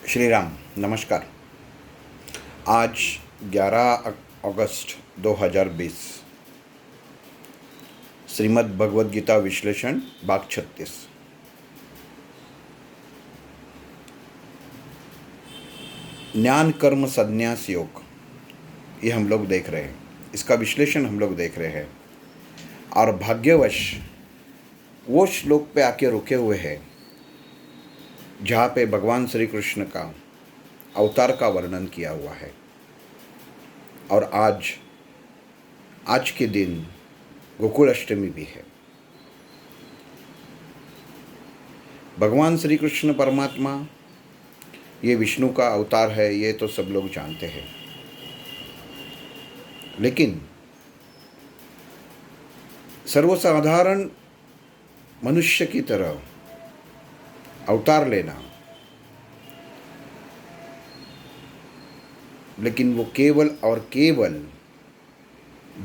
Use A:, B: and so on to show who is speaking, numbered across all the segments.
A: श्री राम नमस्कार। आज 11 अगस्त 2020 श्रीमद् भगवद गीता विश्लेषण भाग 36। ज्ञान कर्म संन्यास योग, ये हम लोग देख रहे हैं, इसका विश्लेषण हम लोग देख रहे हैं। और भाग्यवश वो श्लोक पे आके रुके हुए हैं जहाँ पे भगवान श्री कृष्ण का अवतार का वर्णन किया हुआ है। और आज के दिन गोकुल अष्टमी भी है। भगवान श्री कृष्ण परमात्मा ये विष्णु का अवतार है, ये तो सब लोग जानते हैं। लेकिन सर्वसाधारण मनुष्य की तरह अवतार लेना, लेकिन वो केवल और केवल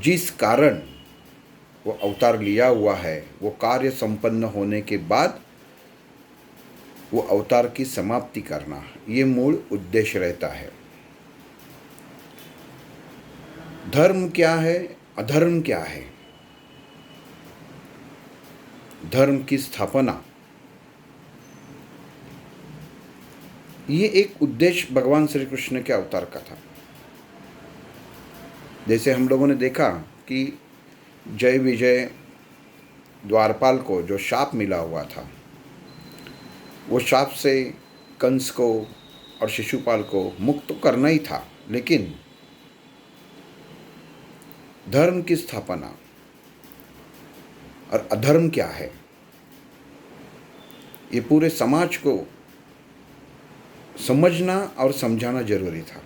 A: जिस कारण वो अवतार लिया हुआ है वो कार्य संपन्न होने के बाद वो अवतार की समाप्ति करना, ये मूल उद्देश्य रहता है। धर्म क्या है, अधर्म क्या है, धर्म की स्थापना, ये एक उद्देश्य भगवान श्री कृष्ण के अवतार का था। जैसे हम लोगों ने देखा कि जय विजय द्वारपाल को जो शाप मिला हुआ था, वो शाप से कंस को और शिशुपाल को मुक्त तो करना ही था, लेकिन धर्म की स्थापना और अधर्म क्या है, ये पूरे समाज को समझना और समझाना जरूरी था।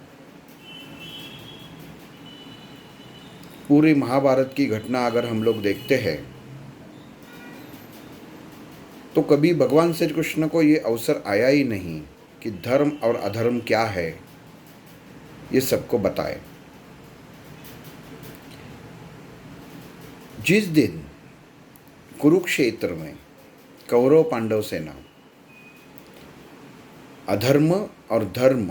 A: पूरी महाभारत की घटना अगर हम लोग देखते हैं तो कभी भगवान श्री कृष्ण को ये अवसर आया ही नहीं कि धर्म और अधर्म क्या है ये सबको बताए। जिस दिन कुरुक्षेत्र में कौरव पांडव सेना अधर्म और धर्म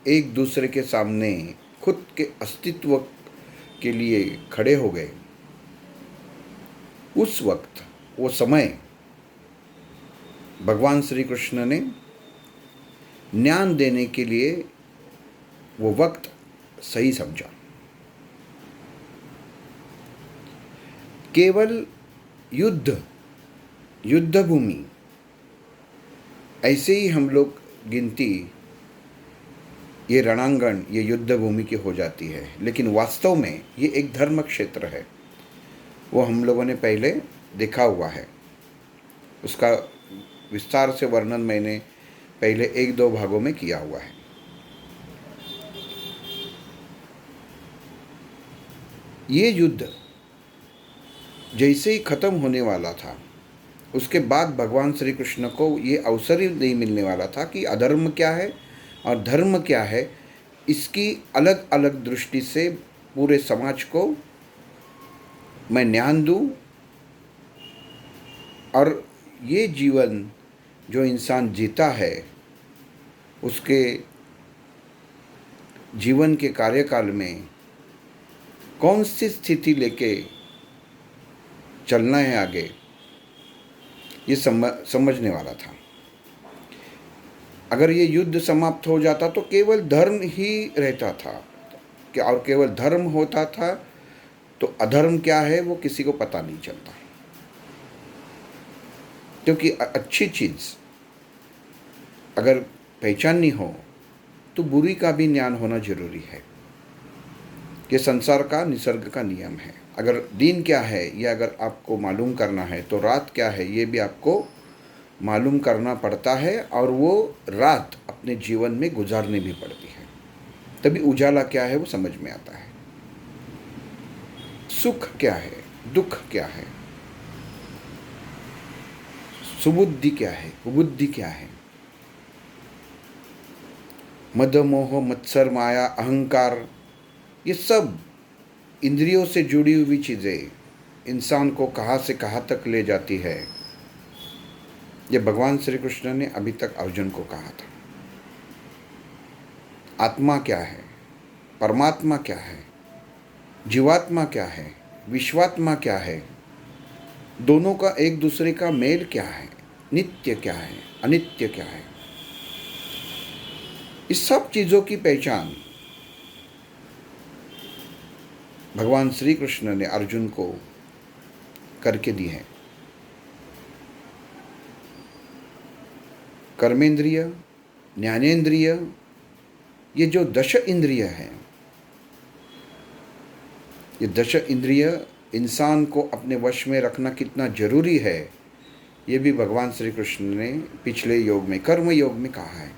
A: एक दूसरे के सामने खुद के अस्तित्व के लिए खड़े हो गए, उस वक्त वो समय भगवान श्री कृष्ण ने ज्ञान देने के लिए वो वक्त सही समझा। केवल युद्ध भूमि ऐसे ही हम लोग गिनती, ये रणांगण, ये युद्ध भूमि की हो जाती है, लेकिन वास्तव में ये एक धर्म क्षेत्र है। वो हम लोगों ने पहले देखा हुआ है, उसका विस्तार से वर्णन मैंने पहले 1-2 भागों में किया हुआ है। ये युद्ध जैसे ही खत्म होने वाला था, उसके बाद भगवान श्री कृष्ण को ये अवसर ही नहीं मिलने वाला था कि अधर्म क्या है और धर्म क्या है, इसकी अलग अलग दृष्टि से पूरे समाज को मैं ज्ञान दूँ। और ये जीवन जो इंसान जीता है, उसके जीवन के कार्यकाल में कौन सी स्थिति लेके चलना है आगे, ये समझने वाला था। अगर ये युद्ध समाप्त हो जाता तो केवल धर्म ही रहता था, और केवल धर्म होता था तो अधर्म क्या है वो किसी को पता नहीं चलता। क्योंकि अच्छी चीज़ अगर पहचाननी हो तो बुरी का भी ज्ञान होना जरूरी है। ये संसार का निसर्ग का नियम है। अगर दिन क्या है ये अगर आपको मालूम करना है तो रात क्या है ये भी आपको मालूम करना पड़ता है, और वो रात अपने जीवन में गुजारनी भी पड़ती है, तभी उजाला क्या है वो समझ में आता है। सुख क्या है, दुख क्या है, सुबुद्धि क्या है, कुबुद्धि क्या है, मद मोह मत्सर माया अहंकार, ये सब इंद्रियों से जुड़ी हुई चीज़ें इंसान को कहाँ से कहाँ तक ले जाती है, ये भगवान श्री कृष्ण ने अभी तक अर्जुन को कहा था। आत्मा क्या है, परमात्मा क्या है, जीवात्मा क्या है, विश्वात्मा क्या है, दोनों का एक दूसरे का मेल क्या है, नित्य क्या है, अनित्य क्या है, इस सब चीज़ों की पहचान भगवान श्री कृष्ण ने अर्जुन को करके दी है। कर्मेंद्रिय, ज्ञानेंद्रिय, ये जो दश इंद्रिय हैं, ये दश इंद्रिय इंसान को अपने वश में रखना कितना जरूरी है, ये भी भगवान श्री कृष्ण ने पिछले योग में, कर्म योग में कहा है।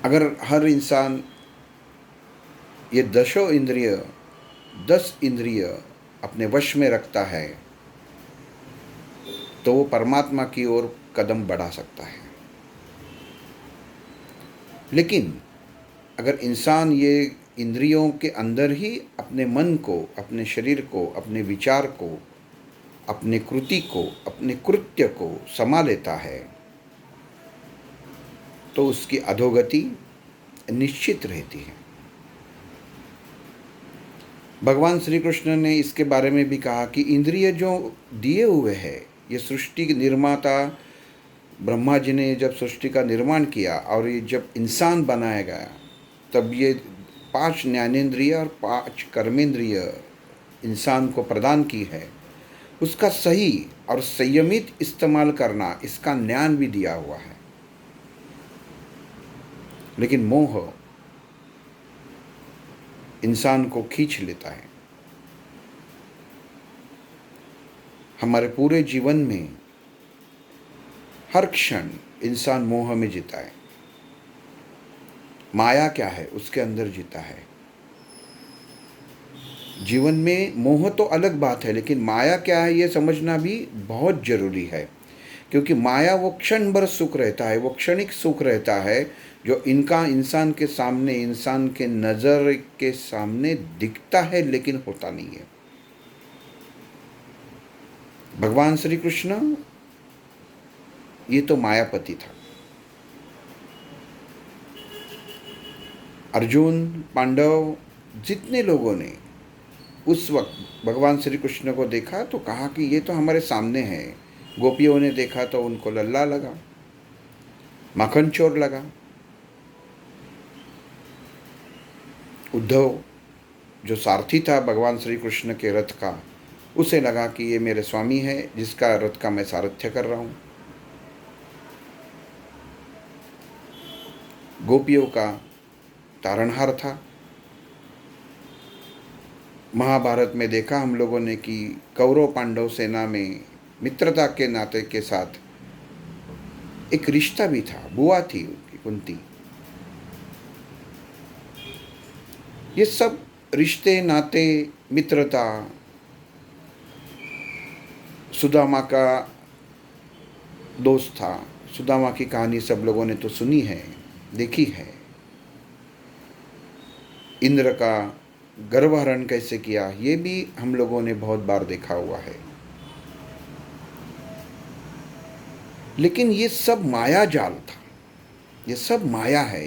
A: अगर हर इंसान ये 10 इंद्रिय अपने वश में रखता है तो वो परमात्मा की ओर कदम बढ़ा सकता है। लेकिन अगर इंसान ये इंद्रियों के अंदर ही अपने मन को, अपने शरीर को, अपने विचार को, अपने कृति को, अपने कृत्य को समा लेता है तो उसकी अधोगति निश्चित रहती है। भगवान श्री कृष्ण ने इसके बारे में भी कहा कि इंद्रिय जो दिए हुए हैं, ये सृष्टि के निर्माता ब्रह्मा जी ने जब सृष्टि का निर्माण किया और ये जब इंसान बनाया गया, तब ये 5 ज्ञानेंद्रिय और 5 कर्मेंद्रिय इंसान को प्रदान की है। उसका सही और संयमित इस्तेमाल करना, इसका ज्ञान भी दिया हुआ है। लेकिन मोह इंसान को खींच लेता है। हमारे पूरे जीवन में हर क्षण इंसान मोह में जीता है। माया क्या है, उसके अंदर जीता है। जीवन में मोह तो अलग बात है, लेकिन माया क्या है ये समझना भी बहुत जरूरी है। क्योंकि माया वो क्षण भर सुख रहता है, वो क्षणिक सुख रहता है जो इंसान के सामने, इंसान के नज़र के सामने दिखता है लेकिन होता नहीं है। भगवान श्री कृष्ण ये तो मायापति था। अर्जुन, पांडव, जितने लोगों ने उस वक्त भगवान श्री कृष्ण को देखा तो कहा कि ये तो हमारे सामने है। गोपियों ने देखा तो उनको लल्ला लगा, माखन चोर लगा। उद्धव जो सारथी था भगवान श्री कृष्ण के रथ का, उसे लगा कि ये मेरे स्वामी है जिसका रथ का मैं सारथ्य कर रहा हूँ। गोपियों का तारणहार था। महाभारत में देखा हम लोगों ने कि कौरव पांडव सेना में मित्रता के नाते के साथ एक रिश्ता भी था, बुआ थी उनकी कुंती। ये सब रिश्ते, नाते, मित्रता, सुदामा का दोस्त था। सुदामा की कहानी सब लोगों ने तो सुनी है, देखी है। इंद्र का गर्भहरण कैसे किया, ये भी हम लोगों ने बहुत बार देखा हुआ है। लेकिन ये सब माया जाल था, ये सब माया है,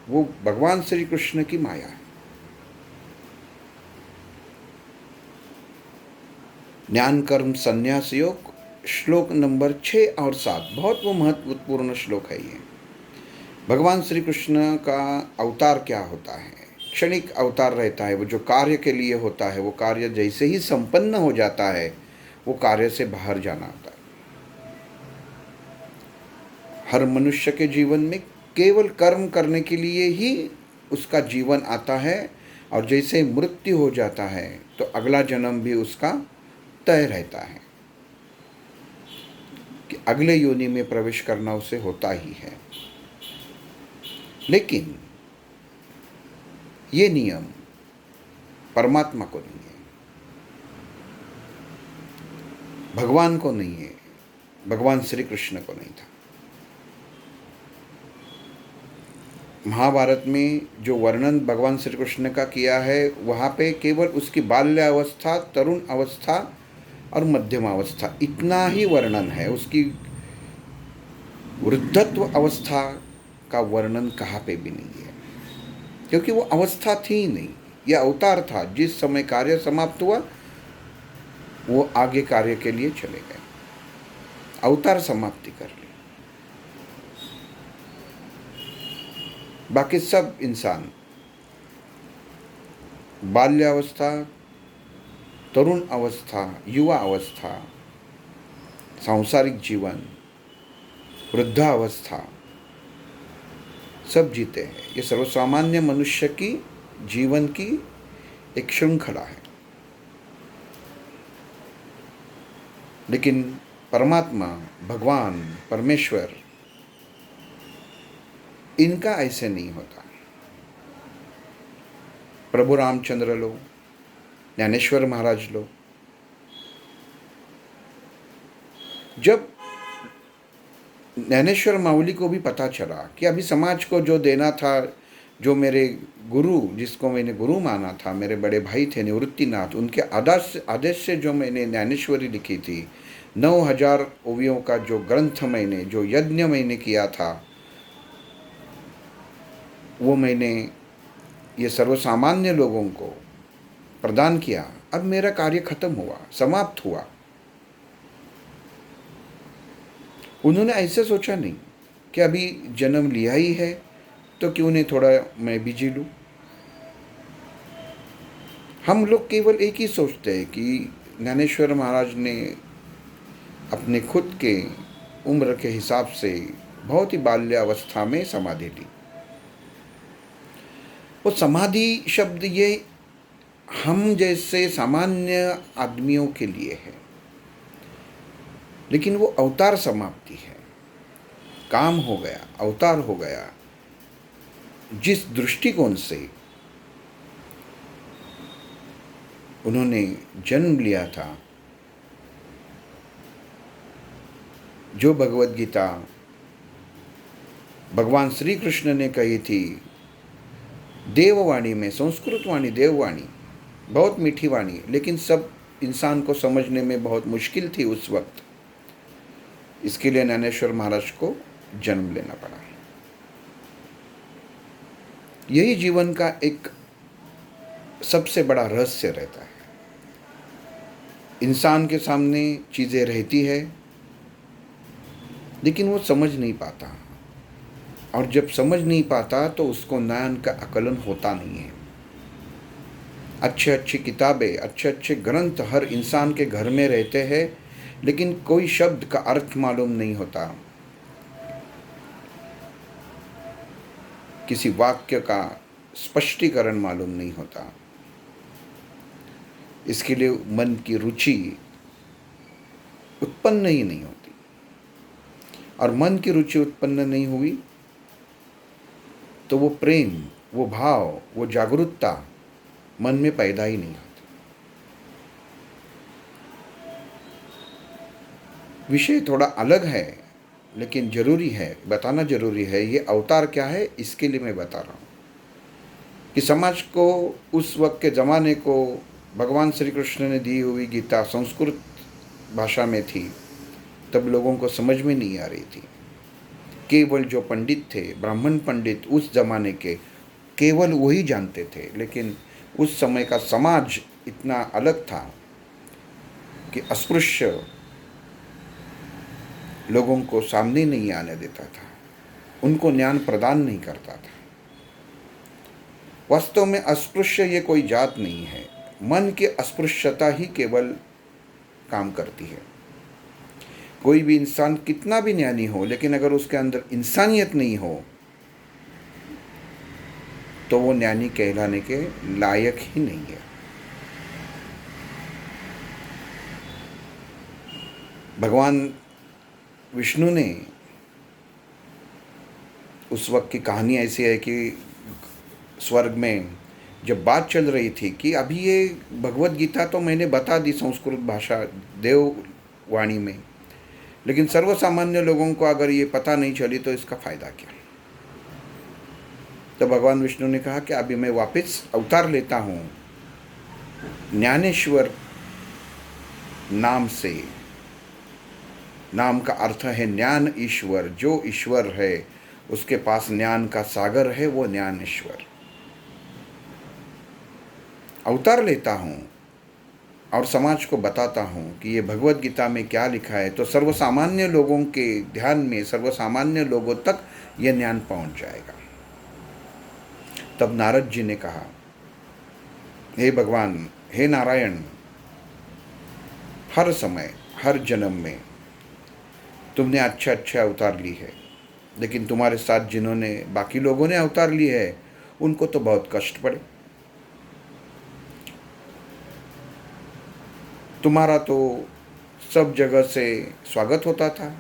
A: वो भगवान श्री कृष्ण की माया है। ज्ञान कर्म संन्यास योग, श्लोक नंबर 6 और 7, बहुत वो महत्वपूर्ण श्लोक है ये। भगवान श्री कृष्ण का अवतार क्या होता है? क्षणिक अवतार रहता है। वो जो कार्य के लिए होता है, वो कार्य जैसे ही संपन्न हो जाता है, वो कार्य से बाहर जाना होता है। हर मनुष्य के जीवन में केवल कर्म करने के लिए ही उसका जीवन आता है, और जैसे मृत्यु हो जाता है तो अगला जन्म भी उसका तय रहता है कि अगले योनि में प्रवेश करना उसे होता ही है। लेकिन ये नियम परमात्मा को नहीं है, भगवान को नहीं है, भगवान श्री कृष्ण को नहीं था। महाभारत में जो वर्णन भगवान श्री कृष्ण का किया है, वहाँ पे केवल उसकी बाल्यावस्था, तरुण अवस्था और मध्यम अवस्था, इतना ही वर्णन है। उसकी वृद्धत्व अवस्था का वर्णन कहाँ पे भी नहीं है, क्योंकि वो अवस्था थी ही नहीं, यह अवतार था। जिस समय कार्य समाप्त हुआ वो आगे कार्य के लिए चले गए, अवतार समाप्ति कर ली। बाकी सब इंसान बाल्यावस्था, तरुण अवस्था, युवा अवस्था, सांसारिक जीवन, वृद्धावस्था सब जीते हैं। ये सर्वसामान्य मनुष्य की जीवन की एक श्रृंखला है। लेकिन परमात्मा, भगवान, परमेश्वर, इनका ऐसे नहीं होता। प्रभु रामचंद्र लो, ज्ञानेश्वर महाराज लो, जब ज्ञानेश्वर माऊली को भी पता चला कि अभी समाज को जो देना था, जो मेरे गुरु, जिसको मैंने गुरु माना था, मेरे बड़े भाई थे निवृत्तिनाथ, उनके आदेश से जो मैंने ज्ञानेश्वरी लिखी थी, 9000 ओवियों का जो ग्रंथ मैंने, जो यज्ञ मैंने किया था, वो मैंने ये सर्वसामान्य लोगों को प्रदान किया। अब मेरा कार्य खत्म हुआ, समाप्त हुआ। उन्होंने ऐसे सोचा नहीं कि अभी जन्म लिया ही है तो क्यों नहीं थोड़ा मैं भी जी लूँ। हम लोग केवल एक ही सोचते हैं कि ज्ञानेश्वर महाराज ने अपने खुद के उम्र के हिसाब से बहुत ही बाल्यावस्था में समाधि ली। वो समाधि शब्द ये हम जैसे सामान्य आदमियों के लिए है, लेकिन वो अवतार समाप्ति है। काम हो गया, अवतार हो गया। जिस दृष्टिकोण से उन्होंने जन्म लिया था, जो भगवद गीता भगवान श्री कृष्ण ने कही थी देववाणी में, संस्कृत वाणी, देववाणी, बहुत मीठी वाणी, लेकिन सब इंसान को समझने में बहुत मुश्किल थी उस वक्त। इसके लिए ज्ञानेश्वर महाराज को जन्म लेना पड़ा। यही जीवन का एक सबसे बड़ा रहस्य रहता है। इंसान के सामने चीज़ें रहती है, लेकिन वो समझ नहीं पाता, और जब समझ नहीं पाता तो उसको ज्ञान का आकलन होता नहीं है। अच्छे अच्छी किताबें, अच्छे अच्छे ग्रंथ हर इंसान के घर में रहते हैं, लेकिन कोई शब्द का अर्थ मालूम नहीं होता, किसी वाक्य का स्पष्टीकरण मालूम नहीं होता। इसके लिए मन की रुचि उत्पन्न ही नहीं होती, और मन की रुचि उत्पन्न नहीं हुई तो वो प्रेम, वो भाव, वो जागरूकता मन में पैदा ही नहीं होती। विषय थोड़ा अलग है, लेकिन जरूरी है, बताना जरूरी है। ये अवतार क्या है, इसके लिए मैं बता रहा हूँ कि समाज को उस वक्त के ज़माने को भगवान श्री कृष्ण ने दी हुई गीता संस्कृत भाषा में थी, तब लोगों को समझ में नहीं आ रही थी। केवल जो पंडित थे, ब्राह्मण पंडित उस ज़माने के, केवल वही जानते थे। लेकिन उस समय का समाज इतना अलग था कि अस्पृश्य लोगों को सामने नहीं आने देता था, उनको ज्ञान प्रदान नहीं करता था। वास्तव में अस्पृश्य ये कोई जात नहीं है, मन की अस्पृश्यता ही केवल काम करती है। कोई भी इंसान कितना भी ज्ञानी हो, लेकिन अगर उसके अंदर इंसानियत नहीं हो तो वो ज्ञानी कहलाने के लायक ही नहीं है। भगवान विष्णु ने, उस वक्त की कहानी ऐसी है कि स्वर्ग में जब बात चल रही थी कि अभी ये भगवद गीता तो मैंने बता दी संस्कृत भाषा देववाणी में, लेकिन सर्वसामान्य लोगों को अगर ये पता नहीं चली तो इसका फ़ायदा क्या। तो भगवान विष्णु ने कहा कि अभी मैं वापस अवतार लेता हूँ, ज्ञानेश्वर नाम से नाम का अर्थ है ज्ञान ईश्वर। जो ईश्वर है उसके पास ज्ञान का सागर है, वो ज्ञान ईश्वर। अवतार लेता हूँ और समाज को बताता हूँ कि ये भगवत गीता में क्या लिखा है, तो सर्वसामान्य लोगों के ध्यान में, सर्वसामान्य लोगों तक ये ज्ञान पहुँच जाएगा। तब नारद जी ने कहा, हे भगवान, हे नारायण, हर समय हर जन्म में तुमने अच्छा अच्छा अवतार ली है, लेकिन तुम्हारे साथ जिन्होंने बाकी लोगों ने अवतार लिए है उनको तो बहुत कष्ट पड़े। तुम्हारा तो सब जगह से स्वागत होता था,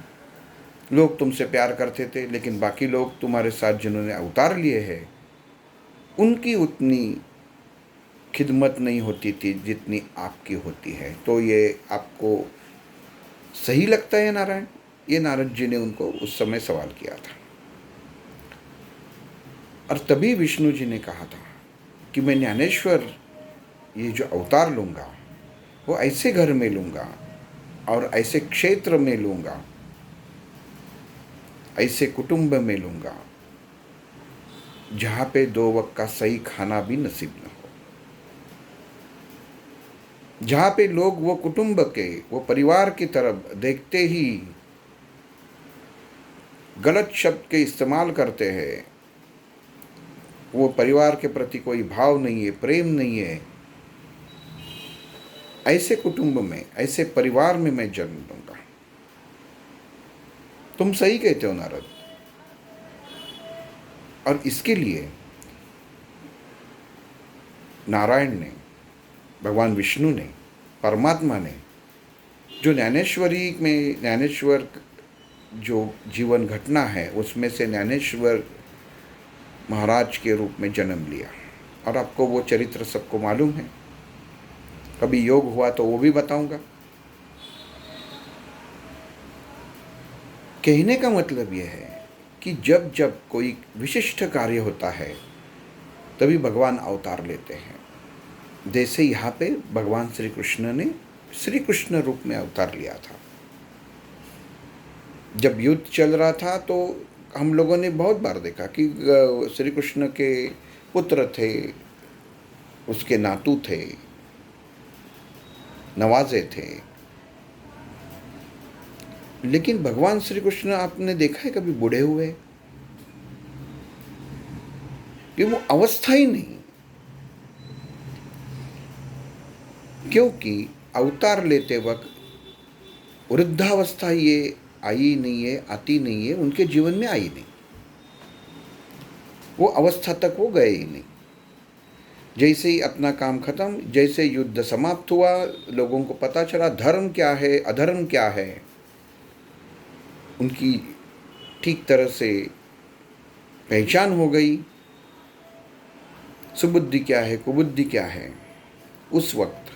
A: लोग तुमसे प्यार करते थे, लेकिन बाकी लोग तुम्हारे साथ जिन्होंने अवतार लिए हैं उनकी उतनी खिदमत नहीं होती थी जितनी आपकी होती है। तो ये आपको सही लगता है नारायण? ये नारद जी ने उनको उस समय सवाल किया था। और तभी विष्णु जी ने कहा था कि मैं ज्ञानेश्वर ये जो अवतार लूँगा वो ऐसे घर में लूँगा और ऐसे क्षेत्र में लूँगा, ऐसे कुटुंब में लूँगा जहाँ पे 2 वक्त का सही खाना भी नसीब न हो, जहाँ पे लोग वो कुटुंब के, वो परिवार की तरफ देखते ही गलत शब्द के इस्तेमाल करते हैं, वो परिवार के प्रति कोई भाव नहीं है, प्रेम नहीं है, ऐसे कुटुंब में, ऐसे परिवार में मैं जन्म लूंगा। तुम सही कहते हो नारद। और इसके लिए नारायण ने, भगवान विष्णु ने, परमात्मा ने जो ज्ञानेश्वरी में, ज्ञानेश्वर जो जीवन घटना है उसमें से ज्ञानेश्वर महाराज के रूप में जन्म लिया। और आपको वो चरित्र सबको मालूम है, कभी योग हुआ तो वो भी बताऊंगा। कहने का मतलब यह है कि जब जब कोई विशिष्ट कार्य होता है तभी भगवान अवतार लेते हैं। जैसे यहाँ पे भगवान श्री कृष्ण ने श्री कृष्ण रूप में अवतार लिया था। जब युद्ध चल रहा था तो हम लोगों ने बहुत बार देखा कि श्री कृष्ण के पुत्र थे, उसके नातू थे, नवाजे थे, लेकिन भगवान श्री कृष्ण आपने देखा है कभी बूढ़े हुए? कि वो अवस्था ही नहीं, क्योंकि अवतार लेते वक्त वृद्धावस्था ये आई नहीं है, आती नहीं है, उनके जीवन में आई नहीं, वो अवस्था तक वो गए ही नहीं। जैसे ही अपना काम खत्म, जैसे युद्ध समाप्त हुआ, लोगों को पता चला धर्म क्या है, अधर्म क्या है, उनकी ठीक तरह से पहचान हो गई, सुबुद्धि क्या है, कुबुद्धि क्या है, उस वक्त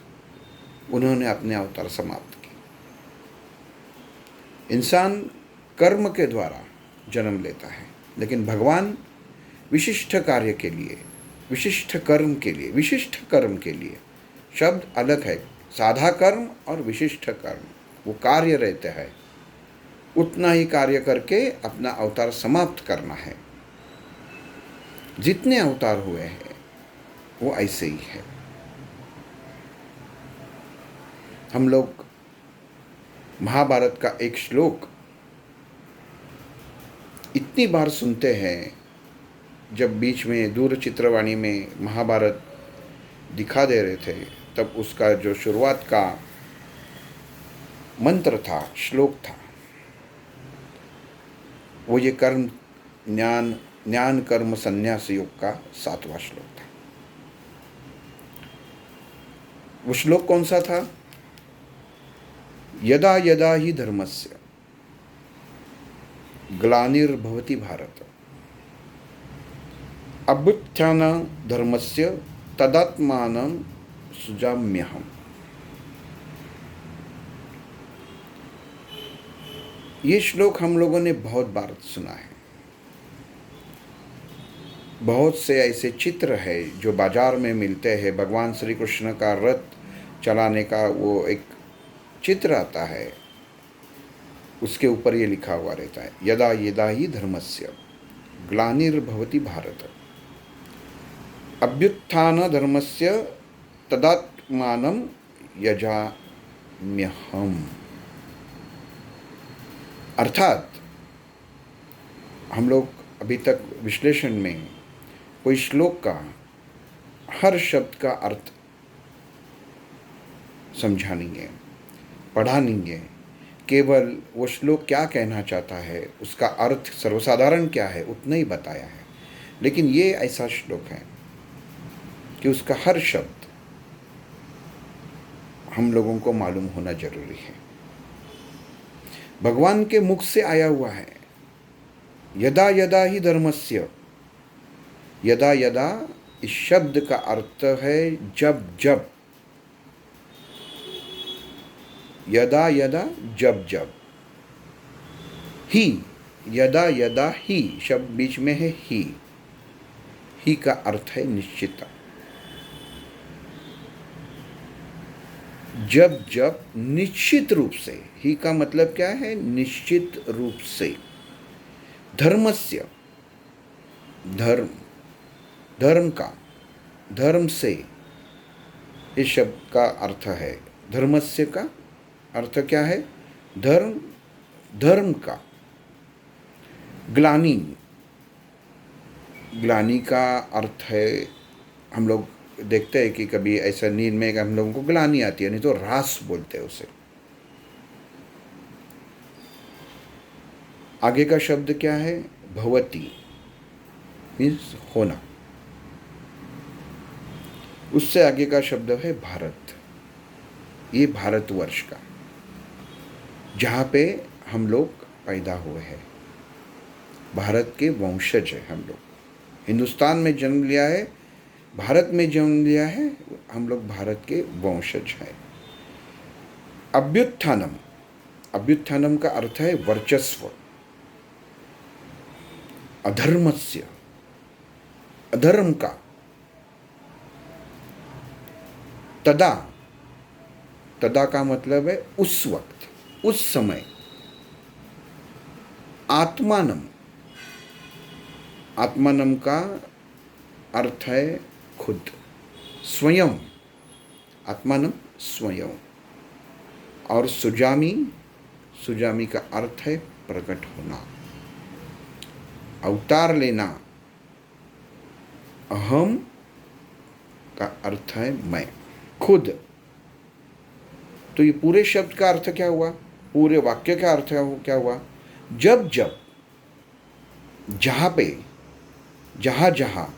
A: उन्होंने अपने अवतार समाप्त किए। इंसान कर्म के द्वारा जन्म लेता है, लेकिन भगवान विशिष्ट कार्य के लिए, विशिष्ट कर्म के लिए, विशिष्ट कर्म के लिए, शब्द अलग है, साधा कर्म और विशिष्ट कर्म, वो कार्य रहते हैं, उतना ही कार्य करके अपना अवतार समाप्त करना है। जितने अवतार हुए हैं वो ऐसे ही है। हम लोग महाभारत का एक श्लोक इतनी बार सुनते हैं, जब बीच में दूरचित्रवाणी में महाभारत दिखा दे रहे थे तब उसका जो शुरुआत का मंत्र था, श्लोक था, वो ये कर्म ज्ञान कर्म संन्यास योग का 7वां श्लोक था। वो श्लोक कौन सा था? यदा यदा ही धर्मस्य ग्लानिर्भवति भारत अभ्युत्थान धर्मस्य तदात्मानं सृजाम्यहम्। ये श्लोक हम लोगों ने बहुत बार सुना है। बहुत से ऐसे चित्र है जो बाजार में मिलते हैं। भगवान श्री कृष्ण का रथ चलाने का वो एक चित्र आता है, उसके ऊपर ये लिखा हुआ रहता है, यदा यदा ही धर्मस्य ग्लानिर्भवति भारत अभ्युत्थान धर्मस्य तदात्मानं यजाम्यहम्। अर्थात हम लोग अभी तक विश्लेषण में कोई श्लोक का हर शब्द का अर्थ समझा नहीं है, पढ़ा नहीं है, केवल वो श्लोक क्या कहना चाहता है, उसका अर्थ सर्वसाधारण क्या है उतना ही बताया है। लेकिन ये ऐसा श्लोक है कि उसका हर शब्द हम लोगों को मालूम होना जरूरी है। भगवान के मुख से आया हुआ है। यदा यदा ही धर्मस्य, यदा यदा इस शब्द का अर्थ है जब जब, यदा यदा जब जब, ही यदा यदा ही शब्द बीच में है, ही का अर्थ है निश्चित। जब जब निश्चित रूप से, ही का मतलब क्या है, निश्चित रूप से। धर्मस्य, धर्म, धर्म का, धर्म से इस शब्द का अर्थ है। धर्मस्य का अर्थ क्या है, धर्म, धर्म का। ग्लानि, ग्लानि का अर्थ है, हम लोग देखते हैं कि कभी ऐसा नींद में हम लोगों को ग्लानि आती है, नहीं तो ह्रास बोलते हैं उसे। आगे का शब्द क्या है, भवती, मीन्स होना। उससे आगे का शब्द है भारत। ये भारतवर्ष का, जहाँ पे हम लोग पैदा हुए हैं, भारत के वंशज है हम लोग। हिंदुस्तान में जन्म लिया है, भारत में जन्म लिया है, हम लोग भारत के वंशज हैं। अभ्युत्थानम, अभ्युत्थानम का अर्थ है वर्चस्व। अधर्मस्य, अधर्म का। तदा, तदा का मतलब है उस वक्त, उस समय। आत्मानम, आत्मानम का अर्थ है खुद, स्वयं। आत्मानम स्वयं। और सुजामी, सुजामी का अर्थ है प्रकट होना, अवतार लेना। अहम का अर्थ है मैं, खुद। तो ये पूरे शब्द का अर्थ क्या हुआ, पूरे वाक्य का अर्थ क्या हुआ, जब जब, जहाँ पे, जहाँ जहाँ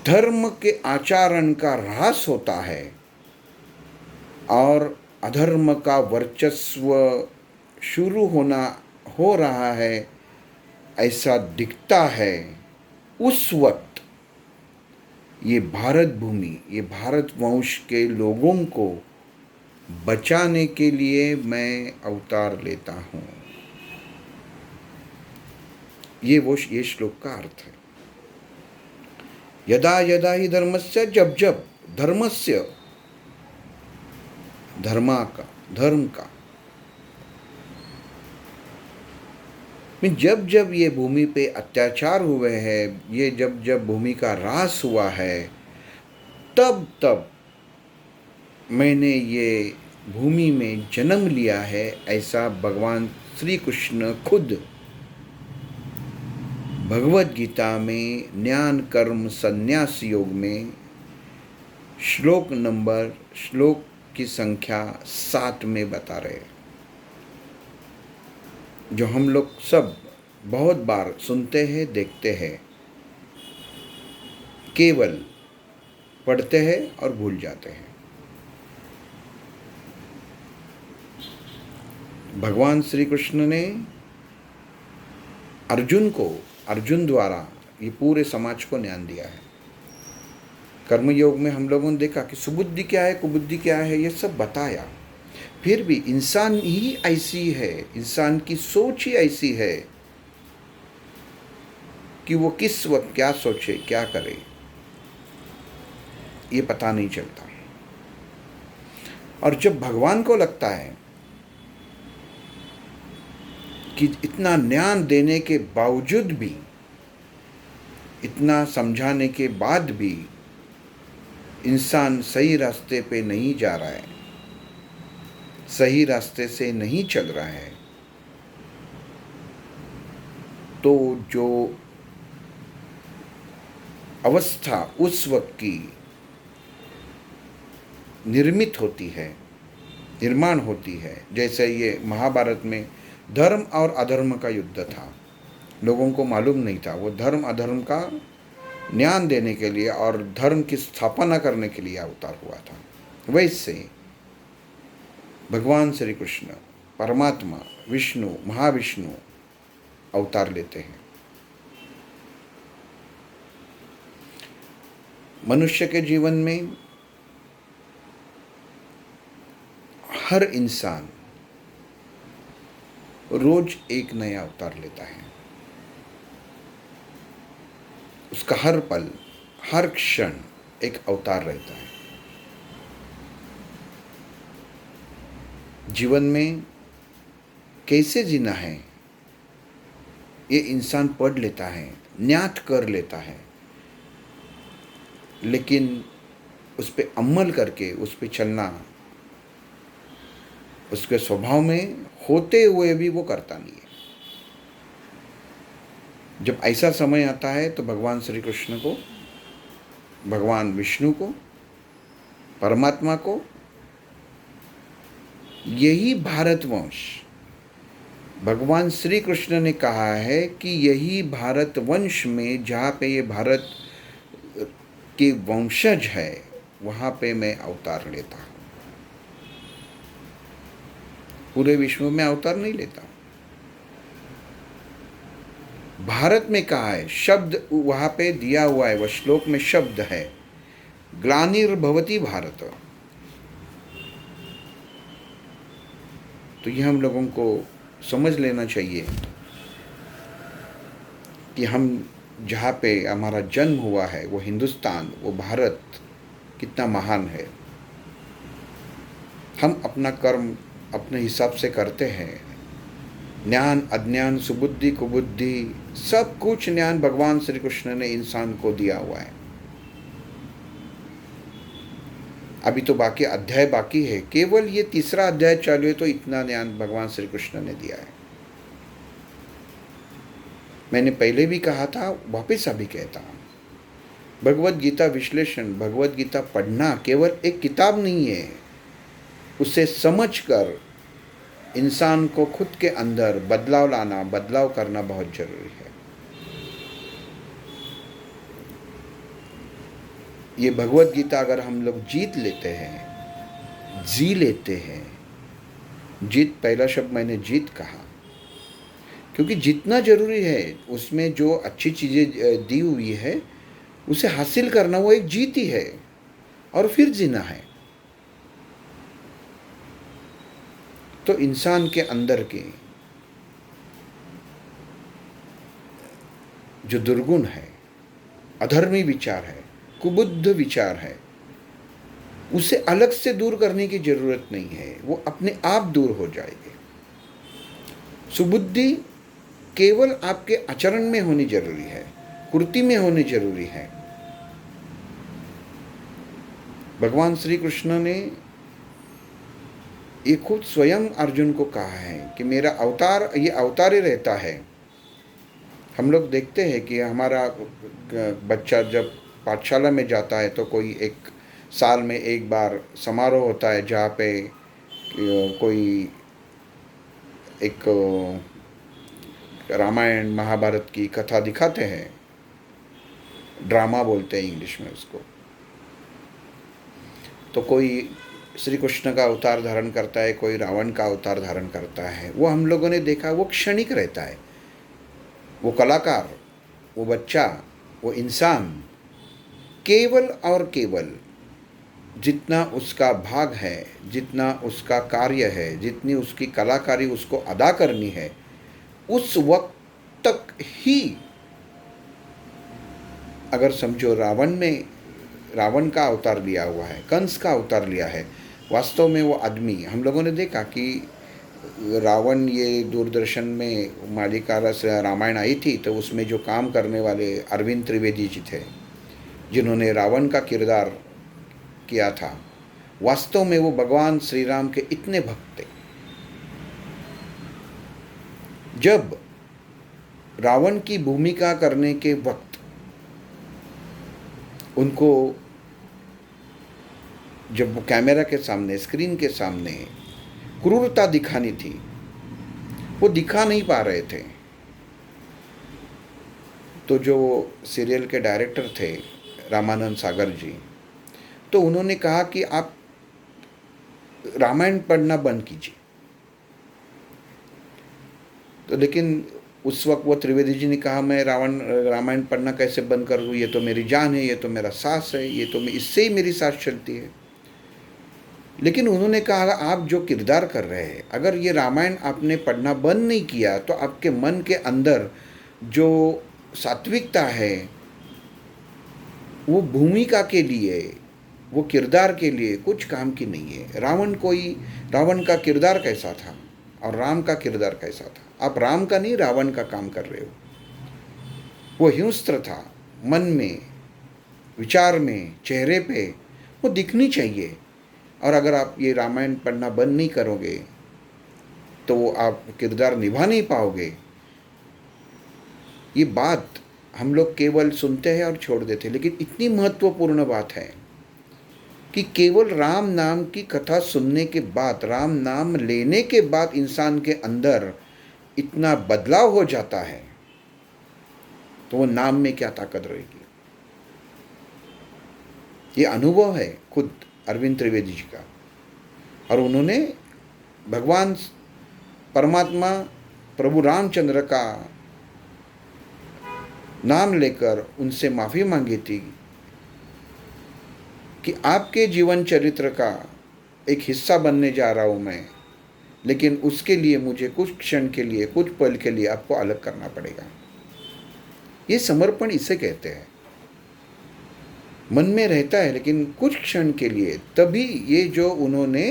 A: धर्म के आचरण का ह्रास होता है और अधर्म का वर्चस्व शुरू हो रहा है, ऐसा दिखता है, उस वक्त ये भारत भूमि, ये भारत वंश के लोगों को बचाने के लिए मैं अवतार लेता हूँ। ये श्लोक का अर्थ है। यदा यदा ही धर्मस्य, जब जब, धर्मस्य, धर्मा का, धर्म का। जब जब ये भूमि पे अत्याचार हुए हैं, ये जब जब भूमि का ह्रास हुआ है, तब तब मैंने ये भूमि में जन्म लिया है, ऐसा भगवान श्री कृष्ण खुद भगवद गीता में ज्ञान कर्म संन्यास योग में श्लोक की संख्या 7 में बता रहे, जो हम लोग सब बहुत बार सुनते हैं, देखते हैं, केवल पढ़ते हैं और भूल जाते हैं। भगवान श्री कृष्ण ने अर्जुन द्वारा ये पूरे समाज को ज्ञान दिया है। कर्मयोग में हम लोगों ने देखा कि सुबुद्धि क्या है, कुबुद्धि क्या है, ये सब बताया। फिर भी इंसान ही ऐसी है, इंसान की सोच ही ऐसी है कि वो किस वक्त क्या सोचे, क्या करे, ये पता नहीं चलता। और जब भगवान को लगता है कि इतना ज्ञान देने के बावजूद भी, इतना समझाने के बाद भी इंसान सही रास्ते पे नहीं जा रहा है, सही रास्ते से नहीं चल रहा है, तो जो अवस्था उस वक्त की निर्मित होती है, निर्माण होती है, जैसे ये महाभारत में धर्म और अधर्म का युद्ध था। लोगों को मालूम नहीं था, वो धर्म अधर्म का ज्ञान देने के लिए और धर्म की स्थापना करने के लिए अवतार हुआ था। वैसे भगवान श्री कृष्ण, परमात्मा, विष्णु, महाविष्णु अवतार लेते हैं। मनुष्य के जीवन में हर इंसान रोज एक नया अवतार लेता है। उसका हर पल, हर क्षण एक अवतार रहता है। जीवन में कैसे जीना है ये इंसान पढ़ लेता है, ज्ञात कर लेता है, लेकिन उस पर अमल करके उस पर चलना उसके स्वभाव में होते हुए भी वो करता नहीं है। जब ऐसा समय आता है तो भगवान श्री कृष्ण को, भगवान विष्णु को, परमात्मा को यही भारतवंश, भगवान श्री कृष्ण ने कहा है कि यही भारतवंश में जहाँ पे ये भारत के वंशज है वहाँ पे मैं अवतार लेता हूँ। पूरे विश्व में अवतार नहीं लेता। भारत में कहा है, शब्द वहाँ पे दिया हुआ है, वह श्लोक में शब्द है, ग्लानिर्भवति भारत। तो ये हम लोगों को समझ लेना चाहिए कि हम जहाँ पे हमारा जन्म हुआ है वो हिंदुस्तान, वो भारत कितना महान है। हम अपना कर्म अपने हिसाब से करते हैं। ज्ञान, अज्ञान, सुबुद्धि, कुबुद्धि, सब कुछ ज्ञान भगवान श्री कृष्ण ने इंसान को दिया हुआ है। अभी तो बाकी अध्याय बाकी है, केवल ये तीसरा अध्याय चालू है, तो इतना ज्ञान भगवान श्री कृष्ण ने दिया है। मैंने पहले भी कहा था, वापस अभी कहता हूँ, भगवत गीता विश्लेषण, भगवत गीता पढ़ना केवल एक किताब नहीं है, उसे समझकर इंसान को खुद के अंदर बदलाव लाना, बदलाव करना बहुत जरूरी है। ये भगवत गीता अगर हम लोग जीत लेते हैं, जी लेते हैं, जीत, पहला शब्द मैंने जीत कहा, क्योंकि जितना जरूरी है उसमें जो अच्छी चीज़ें दी हुई है उसे हासिल करना, वो एक जीत ही है, और फिर जीना है। तो इंसान के अंदर के जो दुर्गुण है, अधर्मी विचार है, कुबुद्ध विचार है, उसे अलग से दूर करने की जरूरत नहीं है, वो अपने आप दूर हो जाएंगे। सुबुद्धि केवल आपके आचरण में होनी जरूरी है, कृति में होनी जरूरी है। भगवान श्री कृष्ण ने ये खुद स्वयं अर्जुन को कहा है कि मेरा अवतार, ये अवतार ही रहता है। हम लोग देखते हैं कि हमारा बच्चा जब पाठशाला में जाता है तो कोई एक साल में एक बार समारोह होता है जहाँ पे कोई एक रामायण महाभारत की कथा दिखाते हैं, ड्रामा बोलते हैं इंग्लिश में उसको। तो कोई श्री कृष्ण का अवतार धारण करता है, कोई रावण का अवतार धारण करता है। वो हम लोगों ने देखा, वो क्षणिक रहता है। वो कलाकार, वो बच्चा, वो इंसान केवल और केवल जितना उसका भाग है, जितना उसका कार्य है, जितनी उसकी कलाकारी उसको अदा करनी है, उस वक्त तक ही। अगर समझो रावण का अवतार लिया हुआ है, कंस का अवतार लिया है, वास्तव में वो आदमी, हम लोगों ने देखा कि रावण ये दूरदर्शन में मालिकारा से रामायण आई थी, तो उसमें जो काम करने वाले अरविंद त्रिवेदी जी थे, जिन्होंने रावण का किरदार किया था, वास्तव में वो भगवान श्री राम के इतने भक्त थे। जब रावण की भूमिका करने के वक्त उनको, जब वो कैमरा के सामने, स्क्रीन के सामने क्रूरता दिखानी थी, वो दिखा नहीं पा रहे थे। तो जो सीरियल के डायरेक्टर थे रामानंद सागर जी, तो उन्होंने कहा कि आप रामायण पढ़ना बंद कीजिए। तो लेकिन उस वक्त वो त्रिवेदी जी ने कहा, मैं रामायण पढ़ना कैसे बंद कर दूँ, ये तो मेरी जान है, ये तो मेरा सांस है, ये तो इससे ही मेरी सांस चलती है। लेकिन उन्होंने कहा, आप जो किरदार कर रहे हैं, अगर ये रामायण आपने पढ़ना बंद नहीं किया तो आपके मन के अंदर जो सात्विकता है, वो भूमिका के लिए, वो किरदार के लिए कुछ काम की नहीं है। रावण का किरदार कैसा था और राम का किरदार कैसा था? आप राम का नहीं, रावण का काम कर रहे हो। वो हिंस्त्र था, मन में, विचार में, चेहरे पे वो दिखनी चाहिए। और अगर आप ये रामायण पढ़ना बंद नहीं करोगे तो वो आप किरदार निभा नहीं पाओगे। ये बात हम लोग केवल सुनते हैं और छोड़ देते हैं, लेकिन इतनी महत्वपूर्ण बात है कि केवल राम नाम की कथा सुनने के बाद, राम नाम लेने के बाद इंसान के अंदर इतना बदलाव हो जाता है, तो वो नाम में क्या ताकत रहेगी। ये अनुभव है खुद अरविंद त्रिवेदी जी का। और उन्होंने भगवान परमात्मा प्रभु रामचंद्र का नाम लेकर उनसे माफ़ी मांगी थी कि आपके जीवन चरित्र का एक हिस्सा बनने जा रहा हूँ मैं, लेकिन उसके लिए मुझे कुछ क्षण के लिए, कुछ पल के लिए आपको अलग करना पड़ेगा। ये समर्पण इसे कहते हैं। मन में रहता है लेकिन कुछ क्षण के लिए, तभी ये जो उन्होंने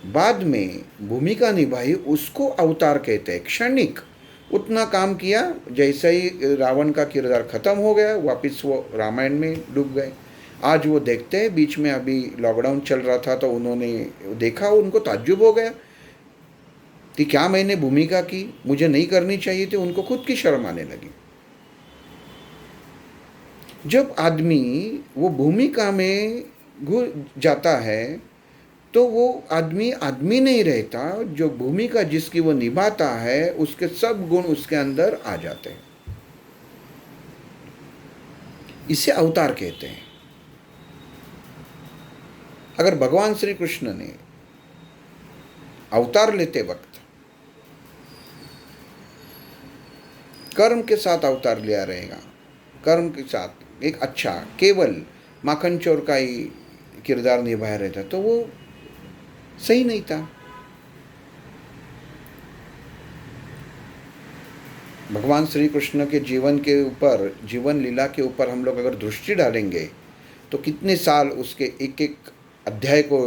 A: बाद में भूमिका निभाई उसको अवतार कहते हैं। क्षणिक उतना काम किया, जैसे ही रावण का किरदार खत्म हो गया वापस वो रामायण में डूब गए। आज वो देखते हैं, बीच में अभी लॉकडाउन चल रहा था तो उन्होंने देखा, उनको ताज्जुब हो गया कि क्या मैंने भूमिका की, मुझे नहीं करनी चाहिए थी। उनको खुद की शर्म आने लगी। जब आदमी वो भूमिका में घुस जाता है तो वो आदमी आदमी नहीं रहता। जो भूमिका जिसकी वो निभाता है उसके सब गुण उसके अंदर आ जाते हैं। इसे अवतार कहते हैं। अगर भगवान श्री कृष्ण ने अवतार लेते वक्त कर्म के साथ अवतार लिया रहेगा, कर्म के साथ एक अच्छा केवल माखन चोर का ही किरदार निभाया रहता तो वो सही नहीं था। भगवान श्री कृष्ण के जीवन के ऊपर, जीवन लीला के ऊपर हम लोग अगर दृष्टि डालेंगे तो कितने साल उसके एक एक अध्याय को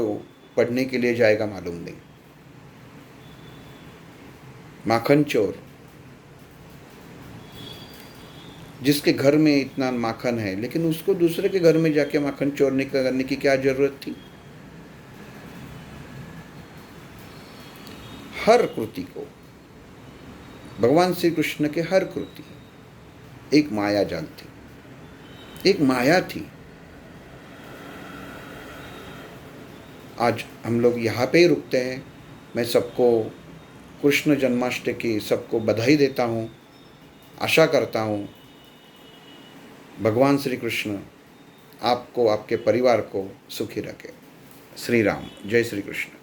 A: पढ़ने के लिए जाएगा मालूम नहीं। माखन चोर, जिसके घर में इतना माखन है लेकिन उसको दूसरे के घर में जाके माखन चोरी करने की क्या जरूरत थी। हर कृति को, भगवान श्री कृष्ण के हर कृति एक माया जाल थी, एक माया थी। आज हम लोग यहाँ पे ही रुकते हैं। मैं सबको कृष्ण जन्माष्टमी की सबको बधाई देता हूँ। आशा करता हूँ भगवान श्री कृष्ण आपको, आपके परिवार को सुखी रखे। श्री राम, जय श्री कृष्ण।